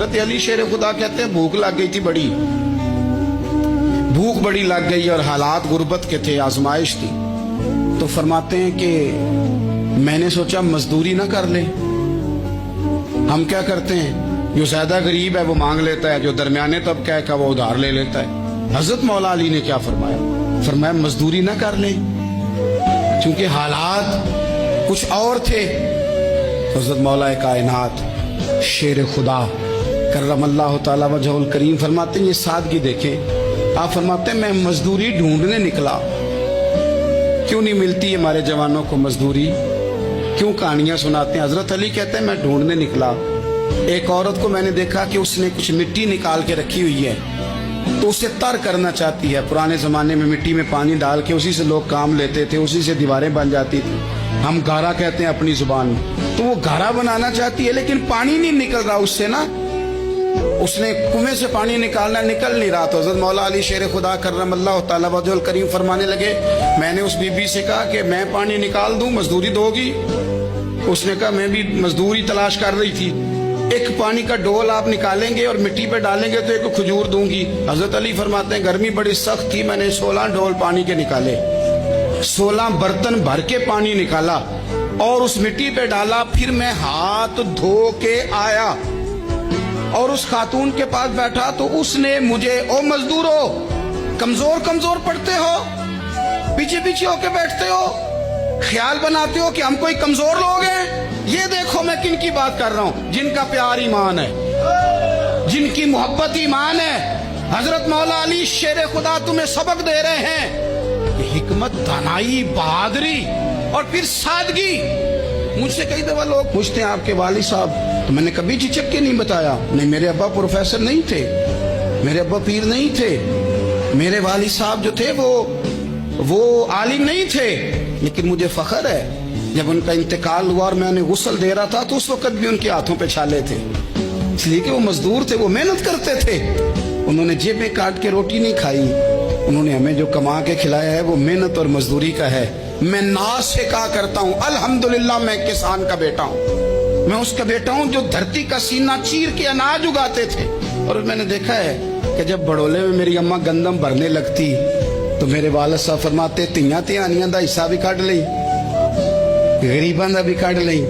हजरत अली शेर खुदा कहते हैं भूख लग गई थी बड़ी, भूख बड़ी लग गई और हालात गुर्बत के थे, आजमाइश थी। तो फरमाते हैं कि मैंने सोचा मजदूरी ना कर ले। हम क्या करते हैं, जो ज्यादा गरीब है वो मांग लेता है, जो दरमियाने तबका है का वो उधार ले लेता है। हजरत मौला अली ने क्या फरमाया, फरमाया मजदूरी ना कर ले, क्योंकि हालात कुछ और थे। हजरत मौला कायनात शेर खुदा करमल्लाहु ताला वजहुल करीम फरमाते हैं, ये सादगी देखें। आप फरमाते हैं मैं मजदूरी ढूंढने निकला, क्यों नहीं मिलती हमारे जवानों को मजदूरी, क्यों कहानियां सुनाते हैं। हजरत अली कहते हैं मैं ढूंढने निकला, एक औरत को मैंने देखा कि उसने कुछ मिट्टी निकाल के रखी हुई है, तो उसे तर करना चाहती है। पुराने जमाने में मिट्टी में पानी डाल के उसी से लोग काम लेते थे, उसी से दीवारें बन जाती थी, हम गारा कहते हैं अपनी जुबान में। तो वो गारा बनाना चाहती है, लेकिन पानी नहीं निकल रहा उससे ना, उसने कुएं से पानी निकालना, निकल नहीं रहा। तो हज़रत मौला अली शेर खुदा करमल्लाहु ताला वजहुल करीम फरमाने लगे, मैंने उस बीबी से कहा कि मैं पानी निकाल दूं, मजदूरी दोगी? उसने कहा मैं भी मजदूरी तलाश कर रही थी, एक पानी का डोल आप निकालेंगे और मिट्टी पे डालेंगे तो एक खजूर दूंगी। हजरत अली फरमाते हैं गर्मी बड़ी सख्त थी, मैंने 16 डोल पानी के निकाले, 16 बर्तन भर के पानी निकाला और उस मिट्टी पे डाला। फिर मैं हाथ धो के आया और उस खातून के पास बैठा, तो उसने मुझे, ओ मजदूरो कमजोर कमजोर पड़ते हो, पीछे पीछे होके बैठते हो, ख्याल बनाते हो कि हम कोई कमजोर लोग हैं। ये देखो मैं किन की बात कर रहा हूं, जिनका प्यार ईमान है, जिनकी मोहब्बत ईमान है। हजरत मौला अली शेर खुदा तुम्हें सबक दे रहे हैं कि हिकमत, दानाई, बहादुरी और फिर सादगी। मुझसे कई दफा लोग पूछते हैं आपके वालिद साहब, तो मैंने कभी झिझक के नहीं बताया, नहीं मेरे अब्बा प्रोफेसर नहीं थे, मेरे अब्बा पीर नहीं थे, मेरे वालिद साहब जो थे वो आलिम नहीं थे, लेकिन मुझे फख्र है जब उनका इंतकाल हुआ और मैं उन्हें गुस्ल दे रहा था तो उस वक्त भी उनके हाथों पे छाले थे, इसलिए कि वो मजदूर थे, वो मेहनत करते थे। उन्होंने जेबें काट के रोटी नहीं खाई, उन्होंने हमें जो कमा के खिलाया है वो मेहनत और मजदूरी का है। मैं नाज से कहा करता हूँ अल्हम्दुलिल्लाह मैं किसान का बेटा हूँ, मैं उसका बेटा हूँ जो धरती का सीना चीर के अनाज उगाते थे। और मैंने देखा है कि जब बड़ोले में मेरी अम्मा गंदम भरने लगती तो मेरे वालिद साहब फरमाते तियां तिहानियां दा हिस्सा भी कट लई, गरीबां दा भी कट लई।